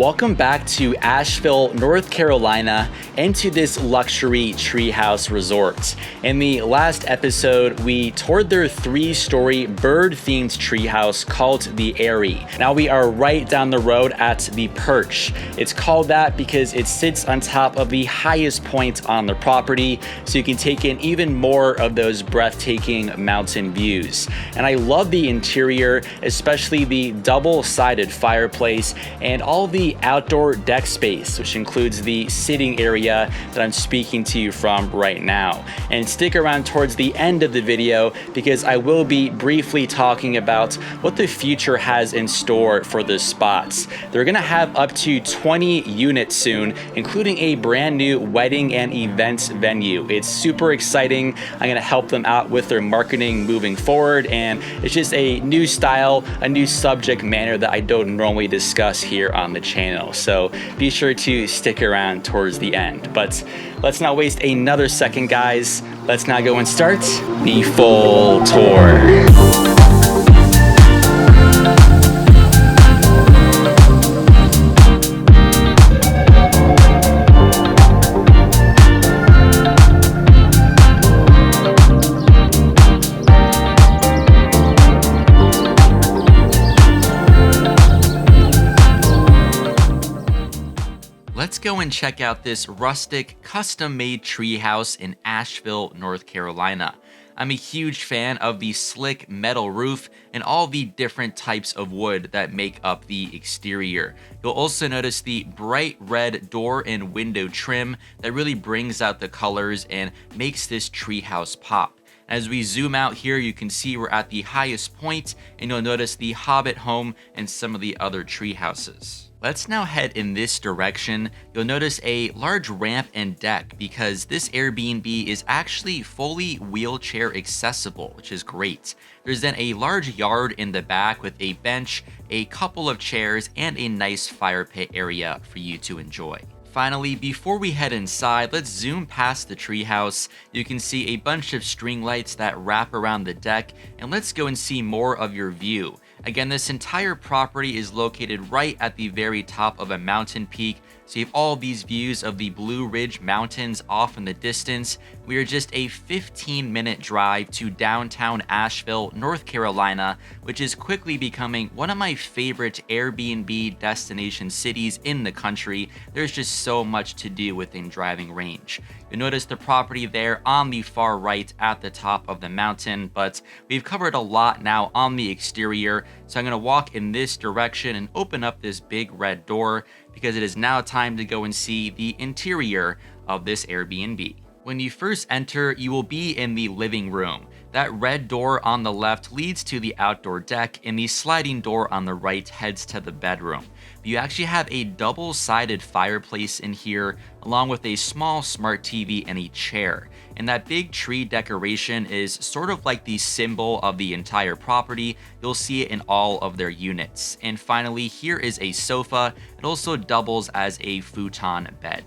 Welcome back to Asheville, North Carolina, and to this luxury treehouse resort. In the last episode, we toured their 3-story bird-themed treehouse called the Airy. Now we are right down the road at the Perch. It's called that because it sits on top of the highest point on the property, so you can take in even more of those breathtaking mountain views. And I love the interior, especially the double-sided fireplace and all the outdoor deck space, which includes the sitting area that I'm speaking to you from right now. And stick around towards the end of the video because I will be briefly talking about what the future has in store for the spots. They're gonna have up to 20 units soon, including a brand new wedding and events venue. It's super exciting. I'm gonna help them out with their marketing moving forward, and it's just a new style, a new subject matter that I don't normally discuss here on the channel. So be sure to stick around towards the end. But let's not waste another second, guys. Let's now go and start the full tour. Let's go and check out this rustic, custom-made treehouse in Asheville, North Carolina. I'm a huge fan of the slick metal roof and all the different types of wood that make up the exterior. You'll also notice the bright red door and window trim that really brings out the colors and makes this treehouse pop. As we zoom out here, you can see we're at the highest point, and you'll notice the Hobbit home and some of the other tree houses. Let's now head in this direction. You'll notice a large ramp and deck because this Airbnb is actually fully wheelchair accessible, which is great. There's then a large yard in the back with a bench, a couple of chairs, and a nice fire pit area for you to enjoy. Finally, before we head inside, let's zoom past the treehouse. You can see a bunch of string lights that wrap around the deck, and let's go and see more of your view. Again, this entire property is located right at the very top of a mountain peak, so you have all these views of the Blue Ridge Mountains off in the distance. We are just a 15-minute drive to downtown Asheville, North Carolina, which is quickly becoming one of my favorite Airbnb destination cities in the country. There's just so much to do within driving range. You'll notice the property there on the far right at the top of the mountain, but we've covered a lot now on the exterior, so I'm going to walk in this direction and open up this big red door because it is now time to go and see the interior of this Airbnb. When you first enter, you will be in the living room. That red door on the left leads to the outdoor deck, and the sliding door on the right heads to the bedroom. You actually have a double-sided fireplace in here, along with a small smart TV and a chair. And that big tree decoration is sort of like the symbol of the entire property. You'll see it in all of their units. And finally, here is a sofa. It also doubles as a futon bed.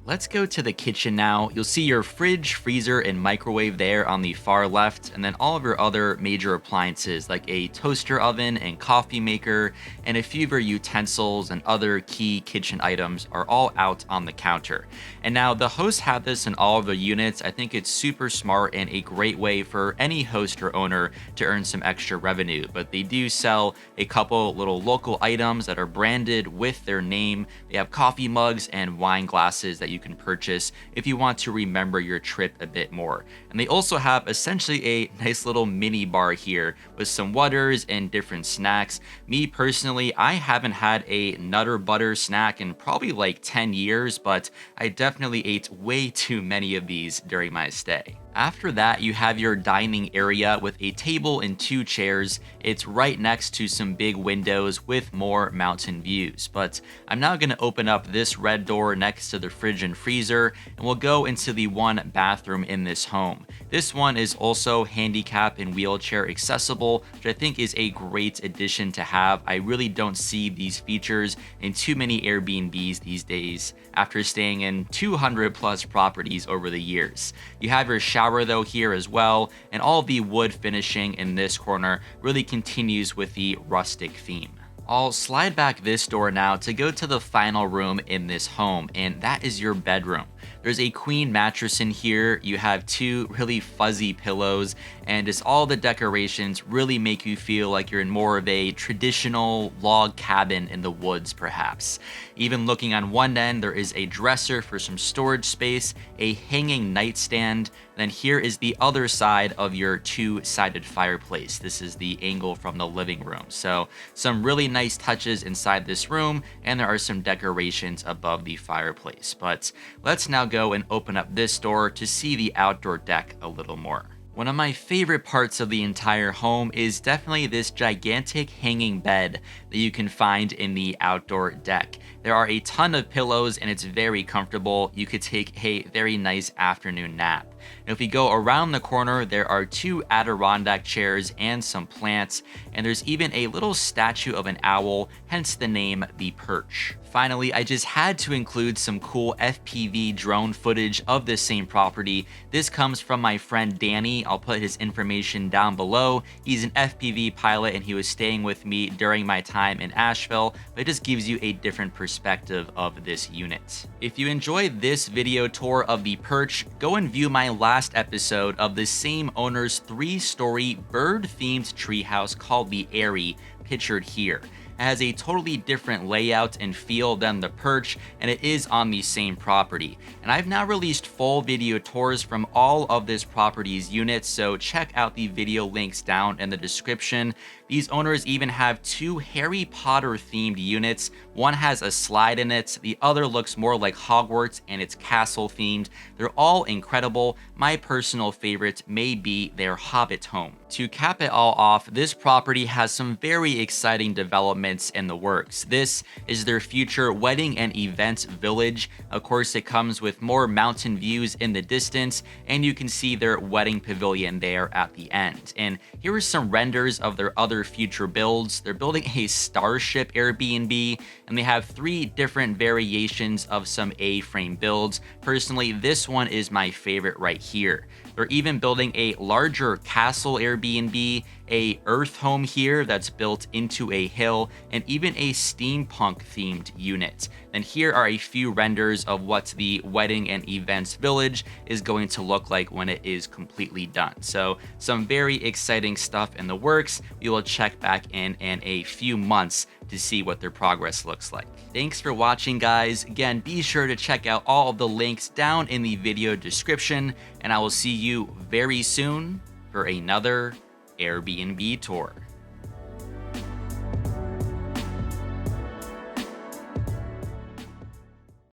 Let's go to the kitchen now. You'll see your fridge, freezer, and microwave there on the far left, and then all of your other major appliances like a toaster oven and coffee maker, and a few of your utensils and other key kitchen items are all out on the counter. And now the hosts have this in all of their units. I think it's super smart and a great way for any host or owner to earn some extra revenue, but they do sell a couple little local items that are branded with their name. They have coffee mugs and wine glasses that you can purchase if you want to remember your trip a bit more. And they also have essentially a nice little mini bar here with some waters and different snacks. Me personally, I haven't had a Nutter Butter snack in probably like 10 years, but I definitely ate way too many of these during my stay. After that, you have your dining area with a table and 2 chairs. It's right next to some big windows with more mountain views. But I'm now going to open up this red door next to the fridge and freezer, and we'll go into the one bathroom in this home. This one is also handicap and wheelchair accessible, which I think is a great addition to have. I really don't see these features in too many Airbnbs these days after staying in 200 plus properties over the years. You have your shower though here as well, and all the wood finishing in this corner really continues with the rustic theme. I'll slide back this door now to go to the final room in this home, and that is your bedroom. There's a queen mattress in here, you have two really fuzzy pillows, and just all the decorations really make you feel like you're in more of a traditional log cabin in the woods perhaps. Even looking on one end, there is a dresser for some storage space, a hanging nightstand, then here is the other side of your two-sided fireplace. This is the angle from the living room. So some really nice touches inside this room, and there are some decorations above the fireplace. But let's now go and open up this door to see the outdoor deck a little more. One of my favorite parts of the entire home is definitely this gigantic hanging bed that you can find in the outdoor deck. There are a ton of pillows and it's very comfortable. You could take a very nice afternoon nap. And if we go around the corner, there are two Adirondack chairs and some plants, and there's even a little statue of an owl, hence the name The Perch. Finally, I just had to include some cool FPV drone footage of this same property. This comes from my friend Danny. I'll put his information down below. He's an FPV pilot and he was staying with me during my time in Asheville, but it just gives you a different perspective of this unit. If you enjoyed this video tour of The Perch, go and view my last episode of the same owner's 3-story bird-themed treehouse called the Airy, pictured here. It has a totally different layout and feel than the Perch, and it is on the same property. And I've now released full video tours from all of this property's units, so check out the video links down in the description. These owners even have 2 Harry Potter themed units. One has a slide in it, the other looks more like Hogwarts and it's castle themed. They're all incredible. My personal favorite may be their Hobbit home. To cap it all off, this property has some very exciting developments in the works. This is their future wedding and events village. Of course, it comes with more mountain views in the distance, and you can see their wedding pavilion there at the end. And here are some renders of their other future builds. They're building a starship Airbnb, and they have 3 different variations of some A-frame builds. Personally, this one is my favorite right here. They're even building a larger castle Airbnb, a earth home here that's built into a hill, and even a steampunk themed unit. And here are a few renders of what the wedding and events village is going to look like when it is completely done. So some very exciting stuff in the works. We will check back in a few months to see what their progress looks like. Thanks for watching, guys. Again, be sure to check out all of the links down in the video description, and I will see you very soon for another Airbnb tour.